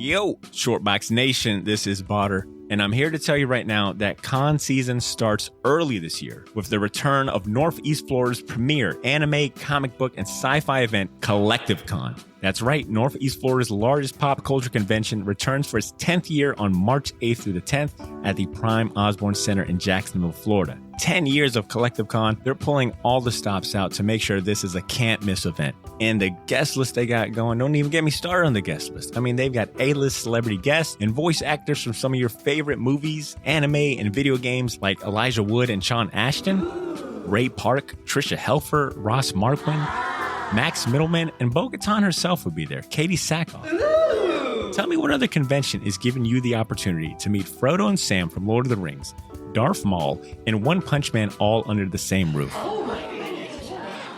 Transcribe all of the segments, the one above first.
Yo, Shortbox Nation, this is Botter, and I'm here to tell you right now that con season starts early this year with the return of Northeast Florida's premier anime, comic book, and sci-fi event, Collective Con. That's right, Northeast Florida's largest pop culture convention returns for its 10th year on March 8th through the 10th at the Prime Osborne Center in Jacksonville, Florida. 10 years of Collective Con, they're pulling all the stops out to make sure this is a can't-miss event. And the guest list they got going, don't even get me started on the guest list. I mean, they've got A-list celebrity guests and voice actors from some of your favorite movies, anime, and video games like Elijah Wood and Sean Ashton, Ray Park, Trisha Helfer, Ross Marquand, Max Middleman, and Bo-Katan herself will be there, Katie Sackhoff. Ooh. Tell me what other convention is giving you the opportunity to meet Frodo and Sam from Lord of the Rings, Darth Maul, and One Punch Man all under the same roof. Oh my goodness.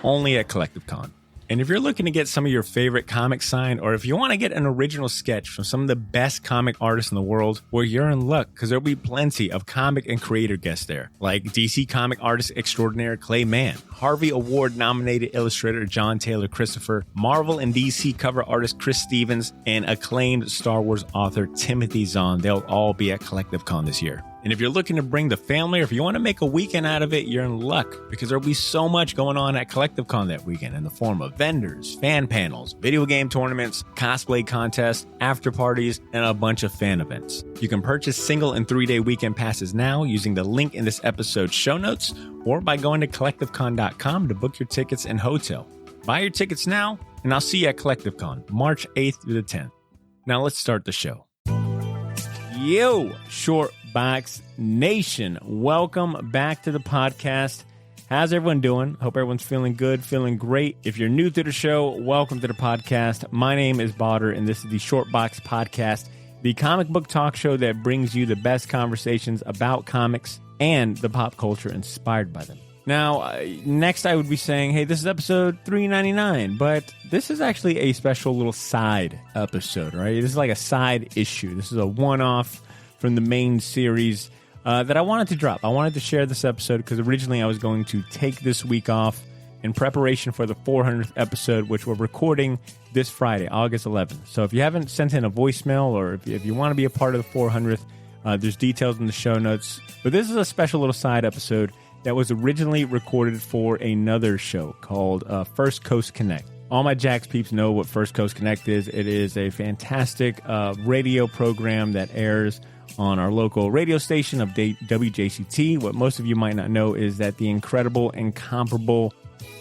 Only at Collective Con. And if you're looking to get some of your favorite comics signed, or if you want to get an original sketch from some of the best comic artists in the world, well, you're in luck, because there'll be plenty of comic and creator guests there, like DC comic artist extraordinaire Clay Mann, Harvey Award-nominated illustrator John Taylor Christopher, Marvel and DC cover artist Chris Stevens, and acclaimed Star Wars author Timothy Zahn. They'll all be at Collective Con this year. And if you're looking to bring the family, or if you want to make a weekend out of it, you're in luck, because there'll be so much going on at Collective Con that weekend in the form of vendors, fan panels, video game tournaments, cosplay contests, after parties, and a bunch of fan events. You can purchase single and 3-day weekend passes now using the link in this episode's show notes, or by going to collectivecon.com to book your tickets and hotel. Buy your tickets now, and I'll see you at Collective Con, March 8th through the 10th. Now let's start the show. Yo, Shortbox Nation, welcome back to the podcast. How's everyone doing? Hope everyone's feeling good, feeling great. If you're new to the show, welcome to the podcast. My name is Botter, and this is the Shortbox Podcast, the comic book talk show that brings you the best conversations about comics and the pop culture inspired by them. Now, next I would be saying, hey, this is episode 399, but this is actually a special little side episode, right? This is like a side issue. This is a one-off from the main series that I wanted to drop. I wanted to share this episode because originally I was going to take this week off in preparation for the 400th episode, which we're recording this Friday, August 11th. So if you haven't sent in a voicemail, or if you want to be a part of the 400th, there's details in the show notes. But this is a special little side episode that was originally recorded for another show called First Coast Connect. All my Jax peeps know what First Coast Connect is. It is a fantastic radio program that airs on our local radio station of WJCT. What most of you might not know is that the incredible, incomparable,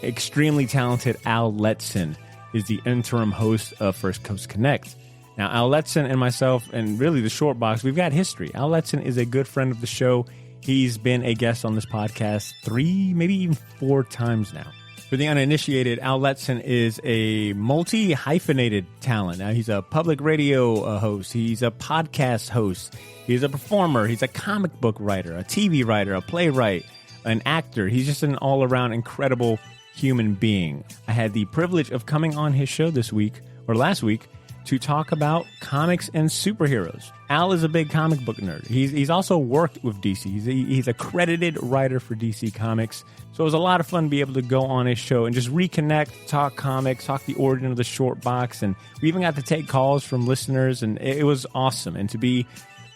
extremely talented Al Letson is the interim host of First Coast Connect. Now, Al Letson and myself, and really the Shortbox, we've got history. Al Letson is a good friend of the show. He's been a guest on this podcast 3, maybe even 4 times now. For the uninitiated, Al Letson is a multi-hyphenated talent. Now, he's a public radio host. He's a podcast host. He's a performer. He's a comic book writer, a TV writer, a playwright, an actor. He's just an all-around incredible human being. I had the privilege of coming on his show this week, or last week, to talk about comics and superheroes. Al is a big comic book nerd. He's also worked with DC. He's a credited writer for DC Comics. So it was a lot of fun to be able to go on his show and just reconnect, talk comics, talk the origin of the Shortbox, and we even got to take calls from listeners, and it was awesome. And to be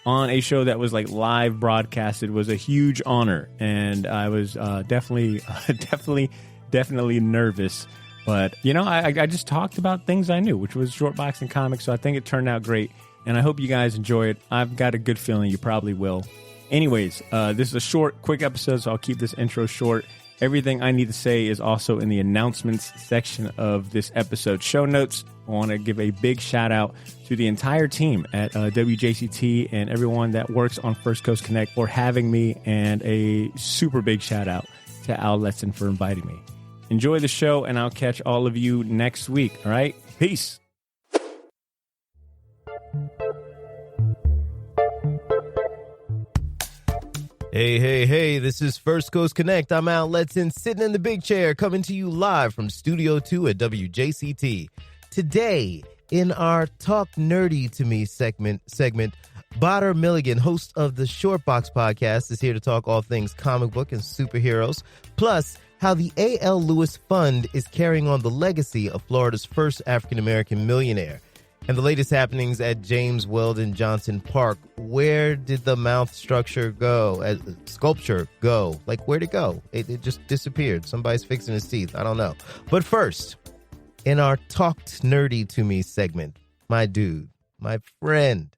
on a show that was like live broadcasted was a huge honor, and I was definitely nervous. But, you know, I just talked about things I knew, which was Shortbox and comics, so I think it turned out great, and I hope you guys enjoy it. I've got a good feeling you probably will. Anyways, this is a short, quick episode, so I'll keep this intro short. Everything I need to say is also in the announcements section of this episode's show notes. I want to give a big shout out to the entire team at WJCT and everyone that works on First Coast Connect for having me, and a super big shout out to Al Letson for inviting me. Enjoy the show, and I'll catch all of you next week, all right? Peace. Hey, this is First Coast Connect. I'm Al Letson, sitting in the big chair, coming to you live from Studio 2 at WJCT. Today, in our Talk Nerdy to Me segment, Botter Milligan, host of the Shortbox podcast, is here to talk all things comic book and superheroes, plus how the A.L. Lewis Fund is carrying on the legacy of Florida's first African-American millionaire. and the latest happenings at James Weldon Johnson Park. Where did the mouth structure go? Sculpture go? Like, where'd it go? It just disappeared. Somebody's fixing his teeth. I don't know. But first, in our Talked Nerdy to Me segment, my dude, my friend,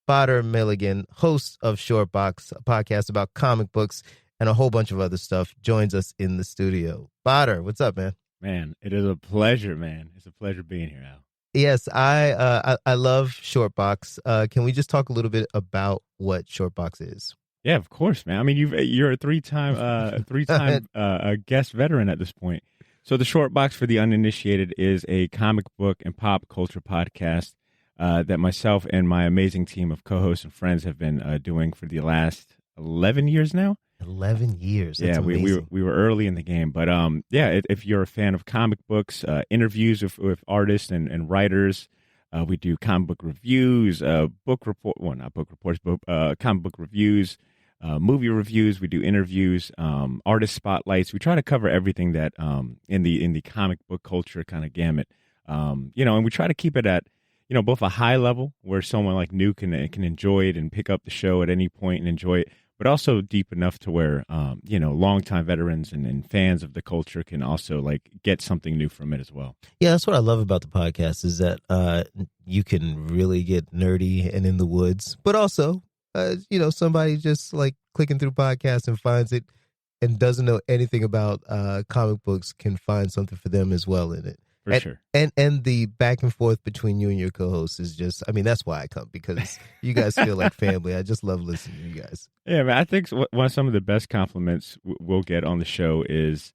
Potter Milligan, host of Shortbox, a podcast about comic books and a whole bunch of other stuff, joins us in the studio. Potter, what's up, man? Man, it is a pleasure, man. It's a pleasure being here, Al. Yes, I love Shortbox. Can we just talk a little bit about what Shortbox is? Yeah, of course, man. I mean, you're a three-time guest veteran at this point. So the Shortbox, for the uninitiated, is a comic book and pop culture podcast that myself and my amazing team of co-hosts and friends have been doing for the last 11 years now. 11 years. That's we were early in the game, but if you're a fan of comic books, interviews with artists and writers, we do comic book reviews, book report. Well, not book reports, but comic book reviews, movie reviews. We do interviews, artist spotlights. We try to cover everything that in the comic book culture kind of gamut. And we try to keep it at both a high level where someone like new can enjoy it and pick up the show at any point and enjoy it, but also deep enough to where, longtime veterans and fans of the culture can also like get something new from it as well. Yeah, that's what I love about the podcast is that you can really get nerdy and in the woods, but also, somebody just like clicking through podcasts and finds it and doesn't know anything about comic books can find something for them as well in it. For sure. And the back and forth between you and your co-hosts is just, that's why I come, because you guys feel like family. I just love listening to you guys. Yeah, man, I think one of some of the best compliments we'll get on the show is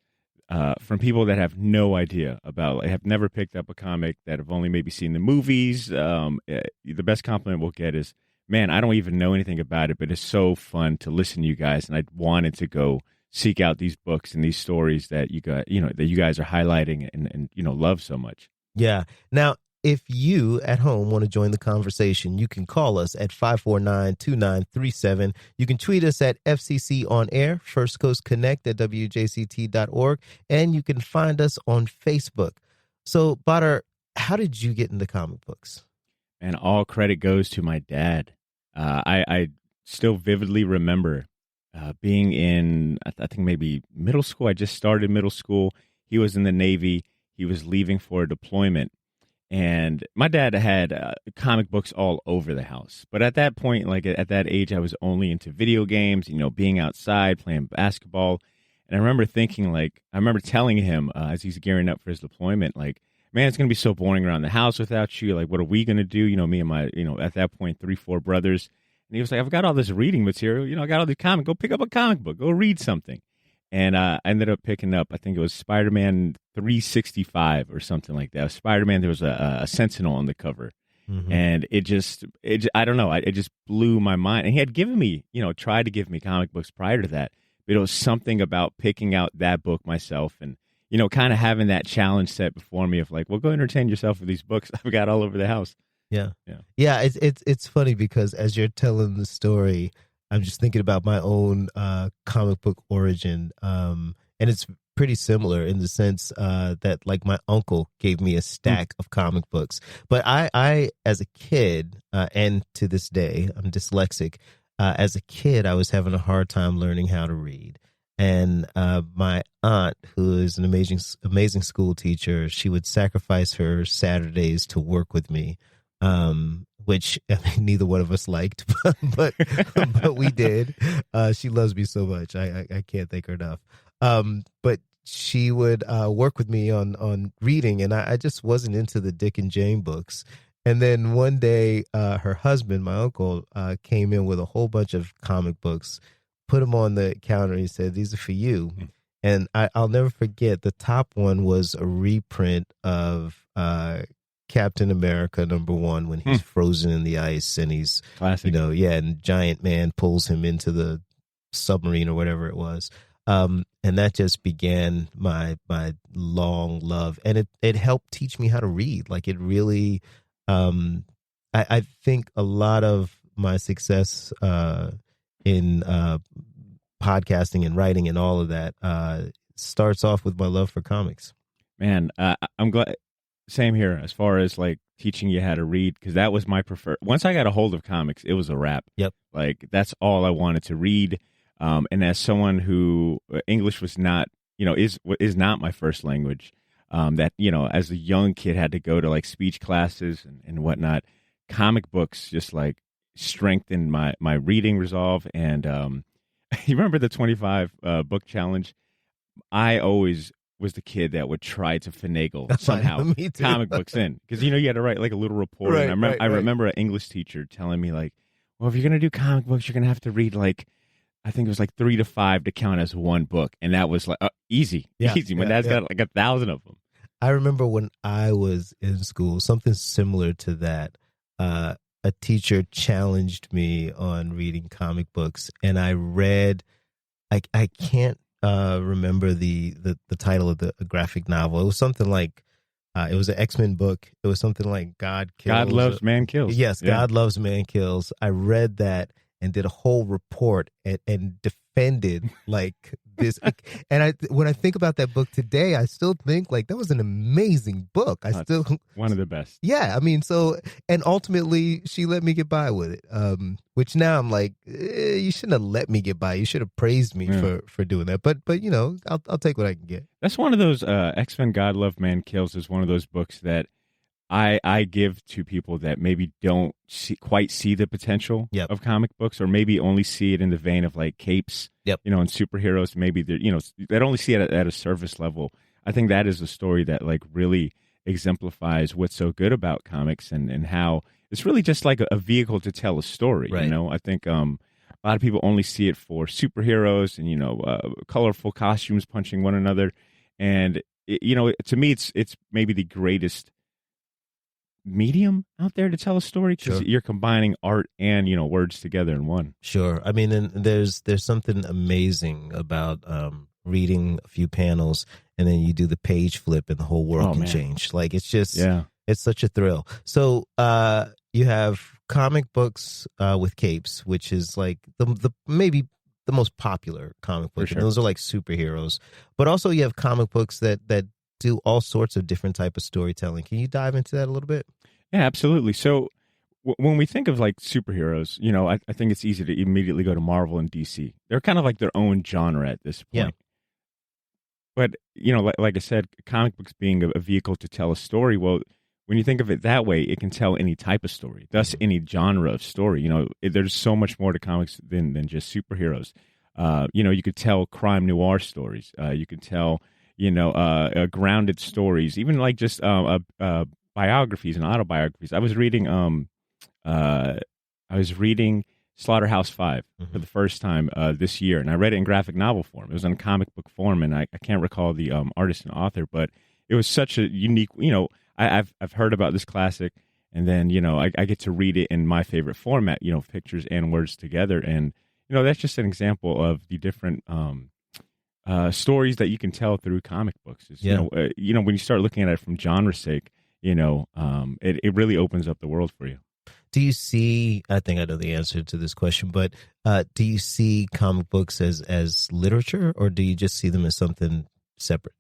from people that have no idea about, have never picked up a comic, that have only maybe seen the movies. The best compliment we'll get is, man, I don't even know anything about it, but it's so fun to listen to you guys, and I wanted to go seek out these books and these stories that you got, that you guys are highlighting and love so much. Yeah. Now, if you at home want to join the conversation, you can call us at 549-2937. You can tweet us at FCC on air, First Coast Connect at WJCT.org, and you can find us on Facebook. So, Potter, how did you get into comic books? And all credit goes to my dad. I still vividly remember being in, I think maybe middle school. I just started middle school. He was in the Navy. He was leaving for a deployment. And my dad had comic books all over the house. But at that point, like at that age, I was only into video games, being outside, playing basketball. And I remember thinking, I remember telling him as he's gearing up for his deployment, like, man, it's going to be so boring around the house without you. Like, what are we going to do? Me and my, at that point, 3-4 brothers. And he was like, I've got all this reading material. I got all these comics. Go pick up a comic book. Go read something. And I ended up picking up, I think it was Spider-Man 365 or something like that. Spider-Man, there was a Sentinel on the cover. Mm-hmm. And I don't know. It just blew my mind. And he had given me, tried to give me comic books prior to that. But it was something about picking out that book myself and, kind of having that challenge set before me of like, well, go entertain yourself with these books I've got all over the house. Yeah. It's funny because as you're telling the story, I'm just thinking about my own comic book origin, and it's pretty similar in the sense that like my uncle gave me a stack of comic books, but I as a kid and to this day I'm dyslexic. As a kid, I was having a hard time learning how to read. And my aunt, who is an amazing school teacher, she would sacrifice her Saturdays to work with me. Which neither one of us liked, but we did. She loves me so much. I can't thank her enough. But she would work with me on reading, and I just wasn't into the Dick and Jane books. And then one day, her husband, my uncle, came in with a whole bunch of comic books, put them on the counter. He said, "These are for you." Mm-hmm. And I'll never forget, the top one was a reprint of Captain America #1 when he's frozen in the ice and he's, classic. And Giant Man pulls him into the submarine or whatever it was. And that just began my long love. And it helped teach me how to read. Like it really, I think a lot of my success in podcasting and writing and all of that starts off with my love for comics. Man, I'm glad. Same here as far as like teaching you how to read, because that was my preferred. Once I got a hold of comics, it was a wrap. Yep. Like that's all I wanted to read. And as someone who English was not, is not my first language, that as a young kid had to go to like speech classes and whatnot. Comic books just like strengthened my reading resolve. And you remember the 25 book challenge? I always was the kid that would try to finagle somehow Me too. comic books in, because you had to write like a little report. Right, And right. I remember an English teacher telling me like, well, if you're gonna do comic books, you're gonna have to read like, I think it was like 3 to 5 to count as one book, and that was like easy. My dad's got like 1,000 of them. I remember when I was in school, something similar to that. A teacher challenged me on reading comic books, and I read. I can't remember the title of the graphic novel. It was something like it was an X-Men book. It was something like God Kills. God Loves, Man Kills. Yes, Yeah. God Loves, Man Kills. I read that and did a whole report and defended like this. And when I think about that book today, I still think like that was an amazing book. One of the best. Yeah, I mean, and ultimately she let me get by with it. Which now I'm like, you shouldn't have let me get by. You should have praised me for doing that. But I'll take what I can get. That's one of those X-Men God Love Man Kills is one of those books that I give to people that maybe don't quite see the potential of comic books, or maybe only see it in the vein of like capes, and superheroes. Maybe they only see it at a surface level. I think that is a story that like really exemplifies what's so good about comics and how it's really just like a vehicle to tell a story. Right. I think a lot of people only see it for superheroes and colorful costumes punching one another, and to me it's maybe the greatest medium out there to tell a story, because you're combining art and words together in one. Sure. I mean, and there's something amazing about reading a few panels and then you do the page flip and the whole world can change. Like it's just it's such a thrill. So you have comic books with capes, which is like the maybe the most popular comic book. Sure. And those are like superheroes. But also you have comic books that do all sorts of different type of storytelling. Can you dive into that a little bit? Yeah, absolutely. So when we think of like superheroes, I think it's easy to immediately go to Marvel and DC. They're kind of like their own genre at this point. Yeah. But, like I said, comic books being a vehicle to tell a story, well, when you think of it that way, it can tell any type of story, thus any genre of story. There's so much more to comics than just superheroes. You could tell crime noir stories. You could tell grounded stories, even like just biographies and autobiographies. I was reading Slaughterhouse-Five for the first time this year, and I read it in graphic novel form. It was in comic book form, and I can't recall the artist and author, but it was such a unique. I've heard about this classic, and then I get to read it in my favorite format. Pictures and words together, and that's just an example of the different stories that you can tell through comic books. When you start looking at it from genre's sake, it really opens up the world for you. Do you see, I think I know the answer to this question, but do you see comic books as literature, or do you just see them as something separate?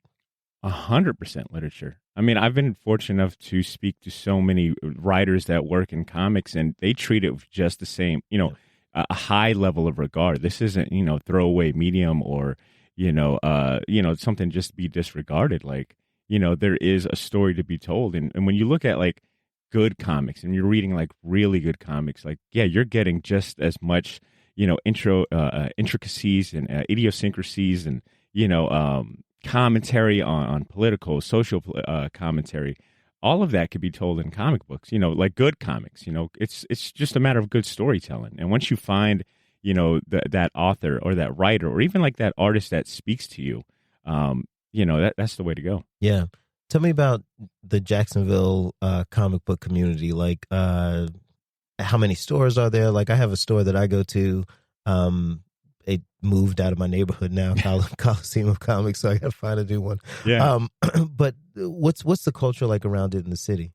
100% literature. I mean, I've been fortunate enough to speak to so many writers that work in comics, and they treat it with just the same, a high level of regard. This isn't, throwaway medium or, something just to be disregarded. Like, there is a story to be told. And when you look at like good comics and you're reading like really good comics, like, you're getting just as much, intricacies and idiosyncrasies and, commentary on political, social commentary. All of that could be told in comic books, like good comics. It's just a matter of good storytelling. And once you find, that author or that writer or even like that artist that speaks to you, that's the way to go. Yeah. Tell me about the Jacksonville comic book community. Like, how many stores are there? Like, I have a store that I go to. It moved out of my neighborhood now, Coliseum of Comics, so I got to find a new one. Yeah. But what's the culture like around it in the city?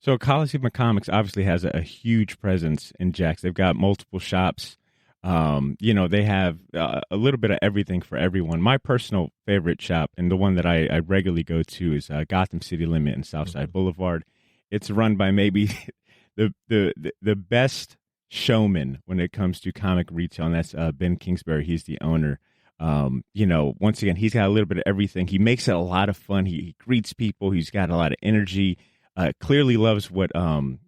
So Coliseum of Comics obviously has a huge presence in Jax. They've got multiple shops. They have a little bit of everything for everyone. My personal favorite shop, and the one that I regularly go to, is Gotham City Limit and Southside Boulevard. It's run by maybe the best showman when it comes to comic retail, and that's Ben Kingsbury. He's the owner. Once again, he's got a little bit of everything. He makes it a lot of fun. He greets people. He's got a lot of energy. Clearly loves what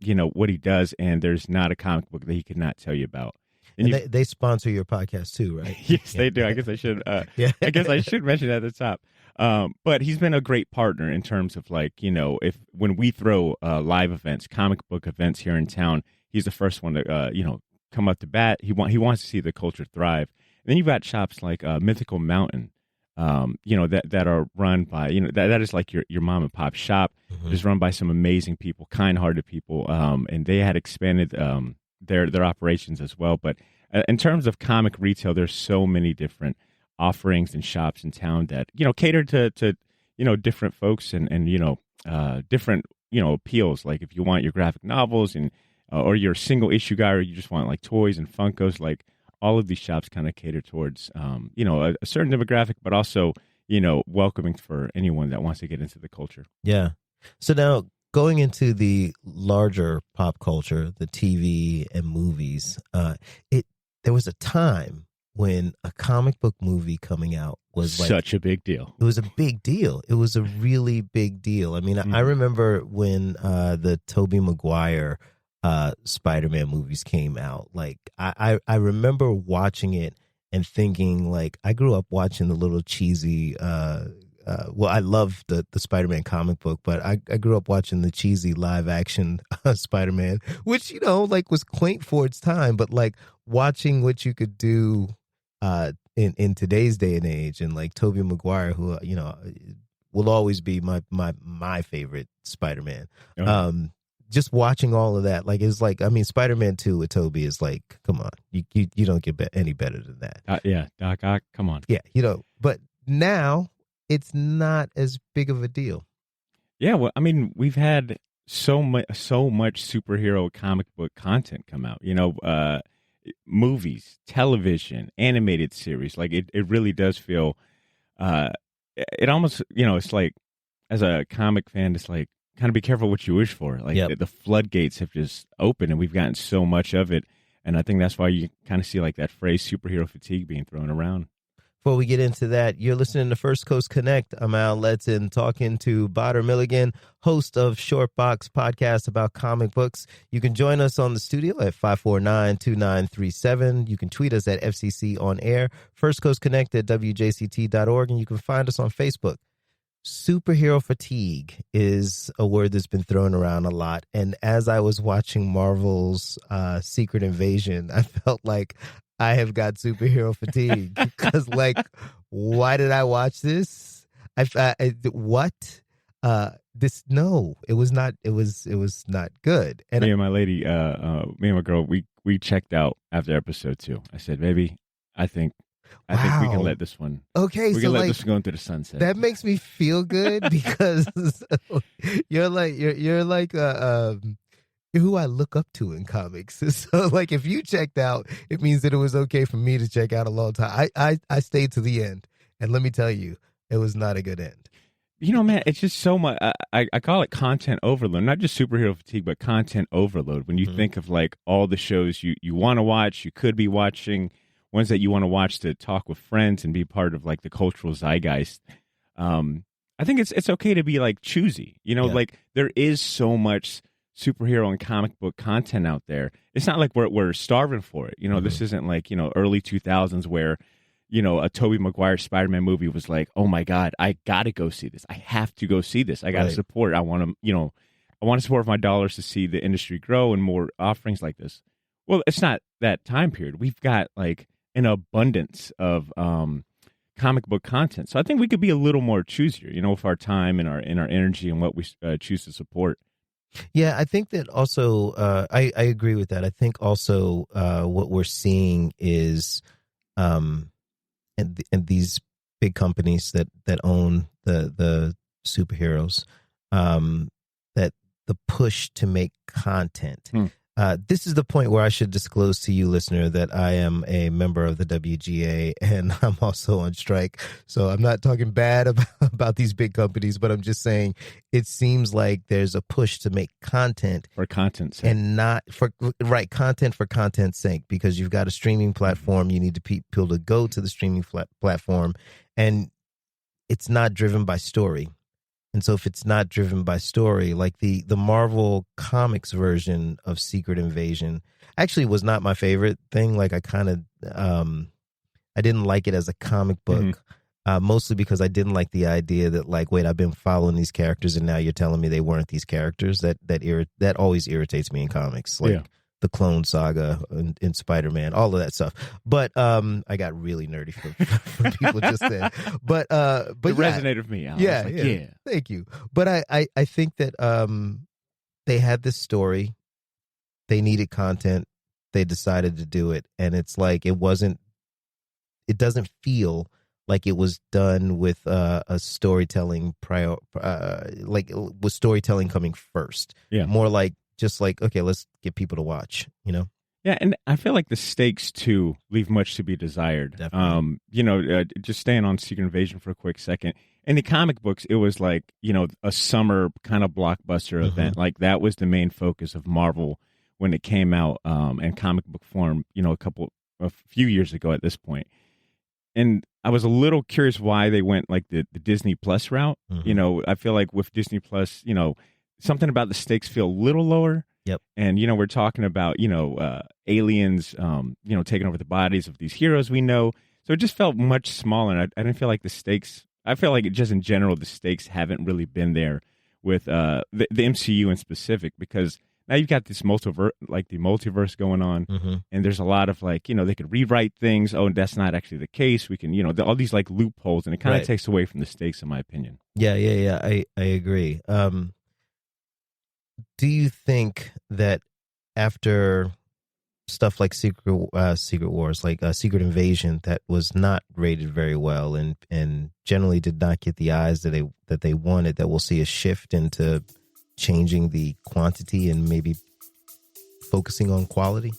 he does, and there's not a comic book that he could not tell you about. And they sponsor your podcast too, right? Yes, they do. I guess I should. Yeah. I guess I should mention that at the top. But he's been a great partner in terms of if when we throw live events, comic book events here in town, he's the first one to come up to bat. He wants to see the culture thrive. And then you've got shops like Mythical Mountain, that are run by that is like your mom and pop shop. Mm-hmm. It is run by some amazing people, kind-hearted people, and they had expanded their operations as well. But in terms of comic retail, there's so many different offerings and shops in town that cater to different folks and different appeals. Like if you want your graphic novels and or you're a single issue guy, or you just want like toys and Funkos, like all of these shops kind of cater towards a certain demographic, but also welcoming for anyone that wants to get into the culture. Yeah. So now, going into the larger pop culture, the TV and movies, there was a time when a comic book movie coming out was like such a big deal. It was a big deal. It was a really big deal. I mean, I remember when the Tobey Maguire Spider-Man movies came out. Like, I remember watching it and thinking, like, I grew up watching the little cheesy I love the Spider-Man comic book, but I grew up watching the cheesy live action Spider-Man, which, was quaint for its time, but like watching what you could do in today's day and age, and like Tobey Maguire, who, will always be my favorite Spider-Man. Okay. Just watching all of that, like, it's like, I mean, Spider-Man 2 with Tobey is like, come on, you don't get any better than that. Yeah, Doc Ock, come on. Yeah, but now it's not as big of a deal. Yeah, well, I mean, we've had so much superhero comic book content come out. Movies, television, animated series. Like it really does feel. It almost, it's like, as a comic fan, it's like, kind of be careful what you wish for. Like, yep. The floodgates have just opened, and we've gotten so much of it. And I think that's why you kind of see like that phrase superhero fatigue being thrown around. Before we get into that, you're listening to First Coast Connect. I'm Al Letson, talking to Bader Milligan, host of Short Box Podcast about comic books. You can join us on the studio at 549-2937. You can tweet us at FCC On Air, First Coast Connect at WJCT.org, and you can find us on Facebook. Superhero fatigue is a word that's been thrown around a lot. And as I was watching Marvel's Secret Invasion, I felt like I have got superhero fatigue because, like, why did I watch this? What? No, it was not. It was not good. And me and my lady, me and my girl, we checked out after episode 2. I said, baby, I think we can let this one. Okay, we can let this one go into the sunset. That makes me feel good because you're like who I look up to in comics. So, like, if you checked out, it means that it was okay for me to check out a long time. I stayed to the end, and let me tell you, it was not a good end. Man, it's just so much. I call it content overload, not just superhero fatigue, but content overload. When you think of like all the shows you want to watch, you could be watching, ones that you want to watch to talk with friends and be part of like the cultural zeitgeist. I think it's okay to be like choosy. Like there is so much superhero and comic book content out there. It's not like we're starving for it. This isn't like early 2000s where a Tobey Maguire Spider-Man movie was like, oh my God, I gotta go see this. I have to go see this. I gotta support. I want to support my dollars to see the industry grow and more offerings like this. Well, it's not that time period. We've got like an abundance of comic book content. So I think we could be a little more choosier, with our time and our energy and what we choose to support. Yeah, I think that also, I agree with that. I think also what we're seeing is, and these big companies that own the superheroes, that the push to make content This is the point where I should disclose to you, listener, that I am a member of the WGA and I'm also on strike. So I'm not talking bad about these big companies, but I'm just saying it seems like there's a push to make content for content's sake. And not for content for content's sake, because you've got a streaming platform. You need people to go to the streaming platform, and it's not driven by story. And so if it's not driven by story, like the Marvel Comics version of Secret Invasion actually was not my favorite thing. Like I kind of, I didn't like it as a comic book, mostly because I didn't like the idea that like, wait, I've been following these characters and now you're telling me they weren't these characters. That always irritates me in comics. Like the Clone Saga in Spider-Man, all of that stuff. But I got really nerdy for people just then. But it resonated with me. Yeah. Thank you. But I think that they had this story. They needed content. They decided to do it, and it's like it doesn't feel like it was done with a storytelling with storytelling coming first. Yeah, more like. Just like, okay, let's get people to watch, you know? Yeah, and I feel like the stakes, too, leave much to be desired. Definitely. Just staying on Secret Invasion for a quick second. In the comic books, it was like, a summer kind of blockbuster event. Like, that was the main focus of Marvel when it came out in comic book form, a few years ago at this point. And I was a little curious why they went, like, the Disney Plus route. I feel like with Disney Plus, something about the stakes feel a little lower. Yep. And, we're talking about, aliens, taking over the bodies of these heroes we know. So it just felt much smaller. And I didn't feel like the stakes, I feel like just in general, the stakes haven't really been there with the MCU in specific, because now you've got this multiverse going on. And there's a lot of they could rewrite things. Oh, that's not actually the case. We can, all these like loopholes, and it kind of takes away from the stakes, in my opinion. Yeah. I agree. Do you think that after stuff like Secret Wars, like Secret Invasion, that was not rated very well and generally did not get the eyes that they wanted, that we'll see a shift into changing the quantity and maybe focusing on quality?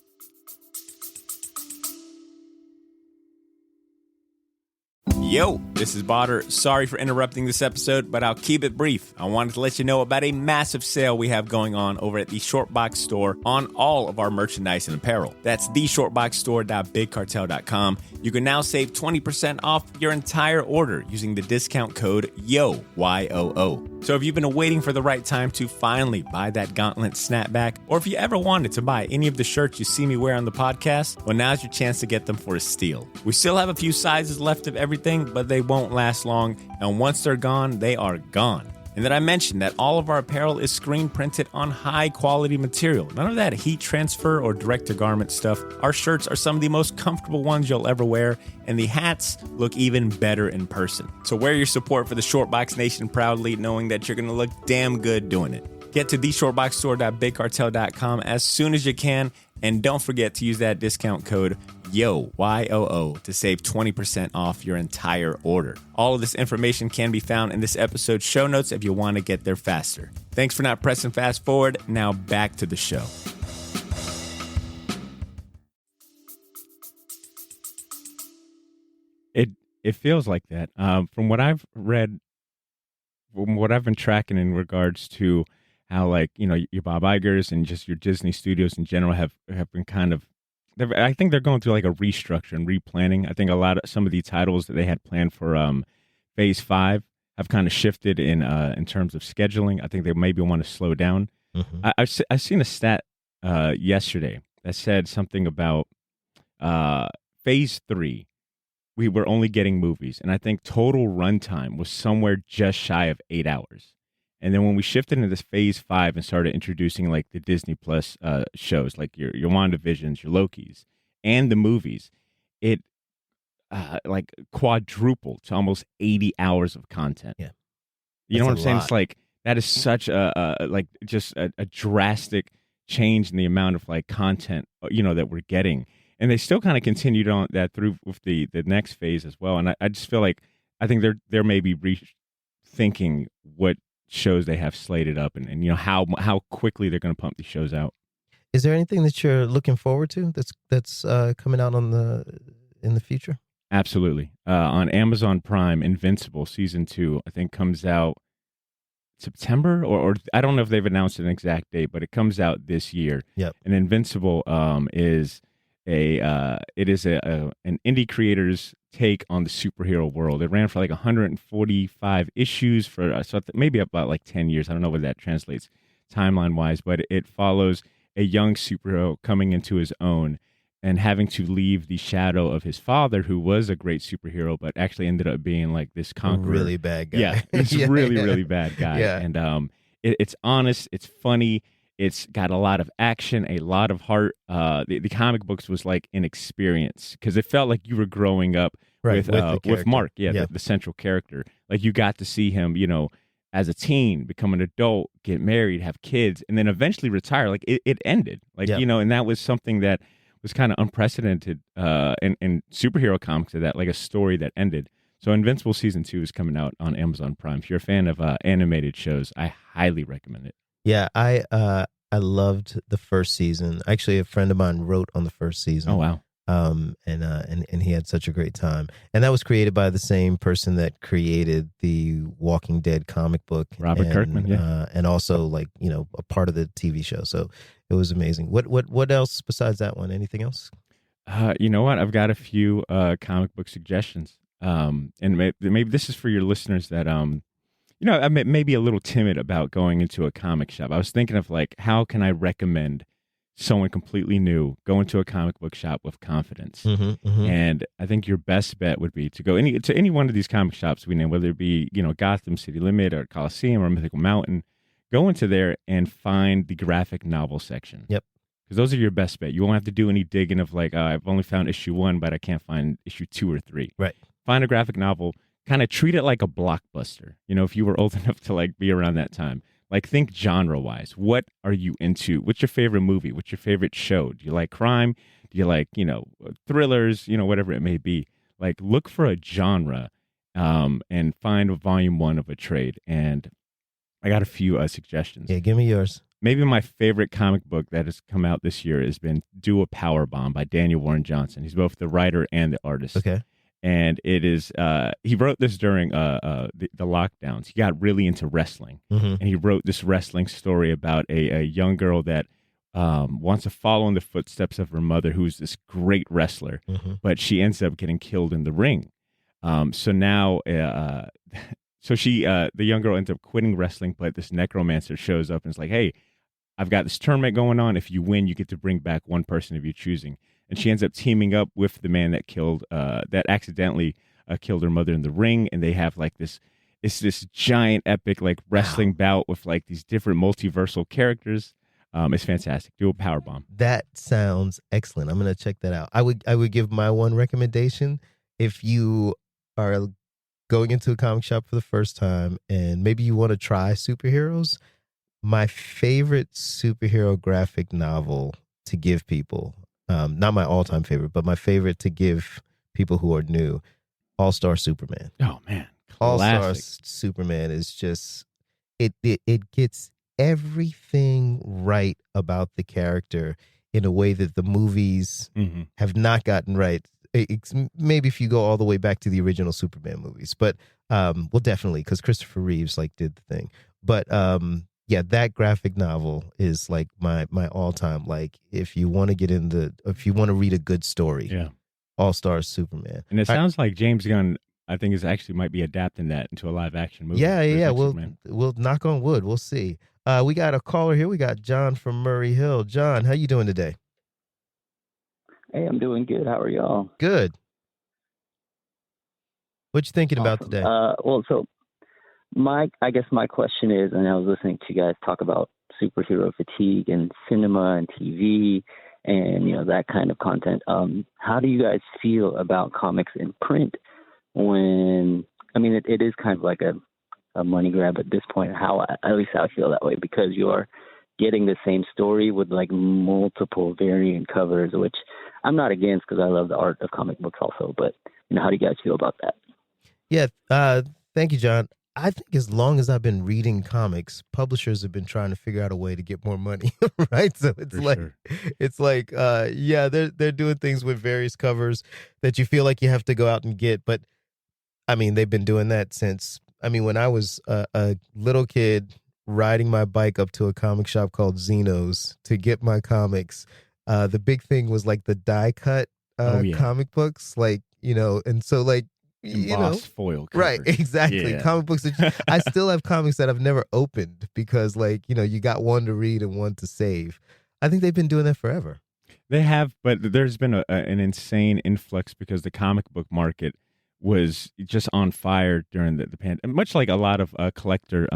Yo, this is Botter. Sorry for interrupting this episode, but I'll keep it brief. I wanted to let you know about a massive sale we have going on over at the Shortbox store on all of our merchandise and apparel. That's theshortboxstore.bigcartel.com. You can now save 20% off your entire order using the discount code YOO, Y-O-O. So if you've been waiting for the right time to finally buy that gauntlet snapback, or if you ever wanted to buy any of the shirts you see me wear on the podcast, well, now's your chance to get them for a steal. We still have a few sizes left of everything, but they won't last long, and once they're gone, they are gone. And then I mentioned that all of our apparel is screen printed on high quality material. None of that heat transfer or direct to garment stuff. Our shirts are some of the most comfortable ones you'll ever wear, and the hats look even better in person. So wear your support for the Shortbox Nation proudly, knowing that you're going to look damn good doing it. Get to theshortboxstore.bigcartel.com as soon as you can, and don't forget to use that discount code YOO, Y-O-O, to save 20% off your entire order. All of this information can be found in this episode's show notes if you want to get there faster. Thanks for not pressing fast forward. Now back to the show. It feels like that. From what I've read, from what I've been tracking in regards to how, like, your Bob Igers and just your Disney studios in general have been kind of, I think they're going through like a restructure and replanning. I think some of the titles that they had planned for Phase 5 have kind of shifted in terms of scheduling. I think they maybe want to slow down. I've seen a stat yesterday that said something about Phase 3. We were only getting movies, and I think total runtime was somewhere just shy of 8 hours. And then when we shifted into this Phase 5 and started introducing like the Disney Plus shows, like your WandaVisions, your Lokis, and the movies, it like quadrupled to almost 80 hours of content. Yeah, you know what I'm saying? It's like that is such a drastic change in the amount of like content that we're getting. And they still kind of continued on that through with the next phase as well. And I just feel like I think they're maybe rethinking what shows they have slated up and how quickly they're going to pump these shows out. Is there anything that you're looking forward to that's coming out in the future? Absolutely. On Amazon Prime, Invincible season 2, I think comes out September, or I don't know if they've announced an exact date, but it comes out this year. Yep. And Invincible is an indie creator's take on the superhero world. It ran for like 145 issues for maybe about like 10 years. I don't know what that translates timeline wise, but it follows a young superhero coming into his own and having to leave the shadow of his father, who was a great superhero, but actually ended up being like this conqueror. Really bad guy. Yeah, it's really bad guy. Yeah. And it's honest, it's funny, it's got a lot of action, a lot of heart. The comic books was like an experience because it felt like you were growing up with Mark, the central character. Like you got to see him, as a teen, become an adult, get married, have kids, and then eventually retire. Like it ended, and that was something that was kind of unprecedented in superhero comics, that like a story that ended. So Invincible season 2 is coming out on Amazon Prime. If you're a fan of animated shows, I highly recommend it. Yeah, I loved the first season. Actually, a friend of mine wrote on the first season. Oh wow. And he had such a great time. And that was created by the same person that created the Walking Dead comic book, Robert Kirkman, and also a part of the TV show. So it was amazing. What else besides that one? Anything else? You know what? I've got a few comic book suggestions. And maybe this is for your listeners that I may be a little timid about going into a comic shop. I was thinking of like, how can I recommend someone completely new go into a comic book shop with confidence? And I think your best bet would be to go to any one of these comic shops we name, whether it be Gotham City Limit or Coliseum or Mythical Mountain. Go into there and find the graphic novel section. Yep. Because those are your best bet. You won't have to do any digging of like, I've only found issue 1, but I can't find issue 2 or 3. Right. Find a graphic novel, kind of treat it like a blockbuster. If you were old enough to like be around that time, like think genre wise. What are you into? What's your favorite movie? What's your favorite show? Do you like crime? Do you like, thrillers, whatever it may be? Like look for a genre and find a volume 1 of a trade. And I got a few suggestions. Yeah, give me yours. Maybe my favorite comic book that has come out this year has been Do a Power Bomb by Daniel Warren Johnson. He's both the writer and the artist. Okay. And it is, he wrote this during the lockdowns. He got really into wrestling. And he wrote this wrestling story about a young girl that wants to follow in the footsteps of her mother, who's this great wrestler, but she ends up getting killed in the ring. So now, the young girl ends up quitting wrestling, but this necromancer shows up and is like, hey, I've got this tournament going on. If you win, you get to bring back one person of your choosing. And she ends up teaming up with the man that accidentally killed her mother in the ring. And they have like this giant epic like wrestling bout with like these different multiversal characters. It's fantastic. Do a power bomb. That sounds excellent. I'm going to check that out. I would give my one recommendation if you are going into a comic shop for the first time and maybe you want to try superheroes. My favorite superhero graphic novel to give people, not my all-time favorite, but my favorite to give people who are new, All-Star Superman. Oh, man. All-Star Superman is just, it gets everything right about the character in a way that the movies have not gotten right. Maybe if you go all the way back to the original Superman movies, but well, definitely because Christopher Reeves did the thing. But yeah, that graphic novel is like my all-time. Like if you want to read a good story, All-Star Superman. And it sounds like James Gunn, I think, might be adapting that into a live-action movie. Yeah. We'll knock on wood. We'll see. We got a caller here. We got John from Murray Hill. John, how you doing today? Hey, I'm doing good. How are y'all? Good. What you thinking about today? So I guess my question is, and I was listening to you guys talk about superhero fatigue and cinema and TV and, that kind of content. How do you guys feel about comics in print when, it is kind of like a money grab at this point, at least I feel that way, because you're getting the same story with like multiple variant covers, which I'm not against because I love the art of comic books also. But how do you guys feel about that? Yeah, thank you, John. I think as long as I've been reading comics, publishers have been trying to figure out a way to get more money, right? So it's For like, sure. yeah, they're doing things with various covers that you feel like you have to go out and get. But I mean, they've been doing that since, I mean, when I was a little kid riding my bike up to a comic shop called Zeno's to get my comics, the big thing was like the die cut Oh, yeah. comic books, like, and so like, Embossed foil right, covers. exactly. Yeah. Comic books. I still have comics that I've never opened because, like, you got one to read and one to save. I think they've been doing that forever. They have, but there's been an insane influx because the comic book market was just on fire during the pandemic. Much like a lot of collector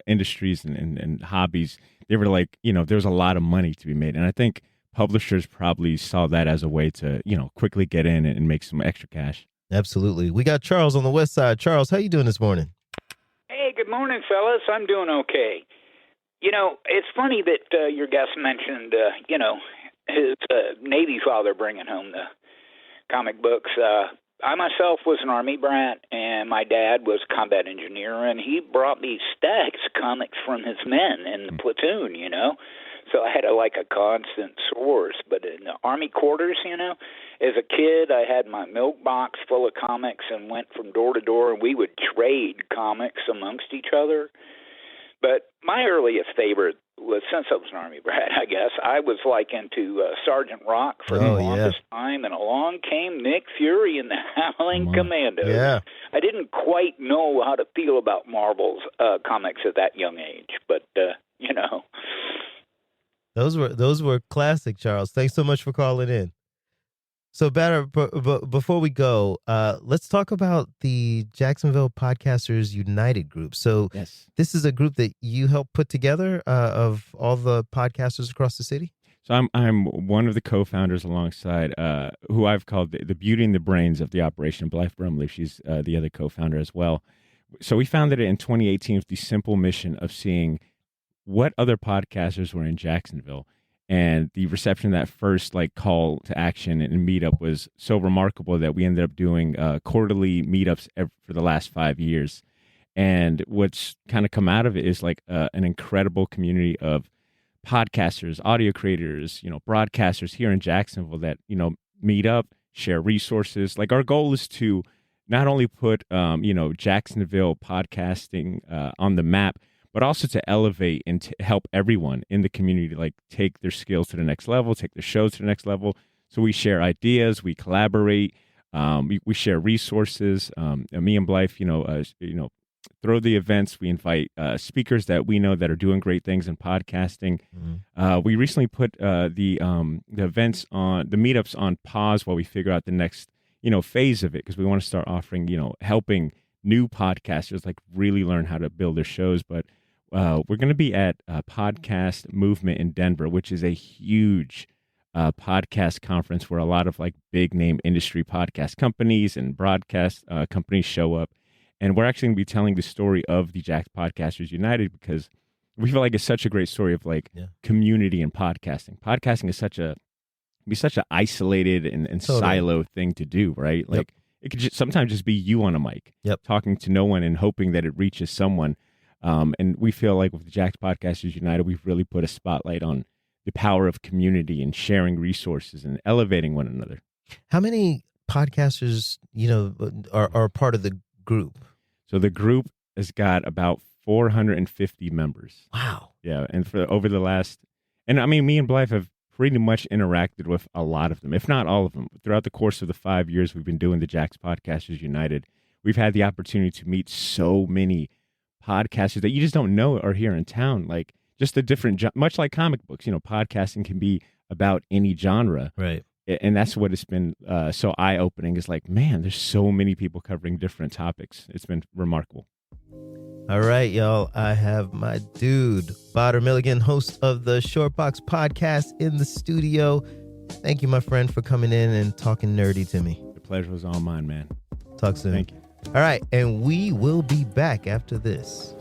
industries and hobbies, they were like, there was a lot of money to be made. And I think publishers probably saw that as a way to, quickly get in and make some extra cash. Absolutely. We got Charles on the west side. Charles, how you doing this morning? Hey, good morning, fellas. I'm doing okay. It's funny that your guest mentioned, his Navy father bringing home the comic books. I myself was an Army brat, and my dad was a combat engineer, and he brought me stacks of comics from his men in the platoon, So I had a constant source. But in the Army quarters, as a kid, I had my milk box full of comics and went from door to door, and we would trade comics amongst each other. But my earliest favorite was, since I was an Army brat, I guess, I was into Sergeant Rock for the longest time, and along came Nick Fury and the Howling Commandos. Yeah. I didn't quite know how to feel about Marvel's comics at that young age, but, Those were classic, Charles. Thanks so much for calling in. So, Batter, before we go, let's talk about the Jacksonville Podcasters United group. So, Yes. This is a group that you helped put together of all the podcasters across the city? So I'm one of the co-founders alongside who I've called the beauty and the brains of the operation, Blythe Brumley. She's the other co-founder as well. So we founded it in 2018 with the simple mission of seeing what other podcasters were in Jacksonville. And the reception of that first call to action and meetup was so remarkable that we ended up doing quarterly meetups for the last 5 years. And what's kind of come out of it is an incredible community of podcasters, audio creators, broadcasters here in Jacksonville that, meet up, share resources. Our goal is to not only put, Jacksonville podcasting on the map, but also to elevate and to help everyone in the community to take their skills to the next level, take their shows to the next level. So we share ideas, we collaborate, we share resources. Me and Blythe, throw the events. We invite speakers that we know that are doing great things in podcasting. Mm-hmm. We recently put the events on the meetups on pause while we figure out the next phase of it, because we want to start offering helping new podcasters really learn how to build their shows. But we're going to be at Podcast Movement in Denver, which is a huge podcast conference where a lot of big name industry podcast companies and broadcast companies show up. And we're actually going to be telling the story of the Jax Podcasters United because we feel like it's such a great story of community and podcasting. Podcasting is such an isolated and totally. silo thing to do, right? It could sometimes just be you on a mic, talking to no one and hoping that it reaches someone. And we feel like with the Jax Podcasters United, we've really put a spotlight on the power of community and sharing resources and elevating one another. How many podcasters, are part of the group? So the group has got about 450 members. Wow. Yeah, and over the last, and I mean, me and Blythe have pretty much interacted with a lot of them, if not all of them. Throughout the course of the 5 years we've been doing the Jax Podcasters United, we've had the opportunity to meet so many podcasters that you just don't know are here in town. Just the different, much like comic books, podcasting can be about any genre. Right. And that's what it's been so eye-opening is man, there's so many people covering different topics. It's been remarkable. All right, y'all. I have my dude, Bader Milligan, host of the Shortbox podcast in the studio. Thank you, my friend, for coming in and talking nerdy to me. The pleasure was all mine, man. Talk soon. Thank you. All right, and we will be back after this.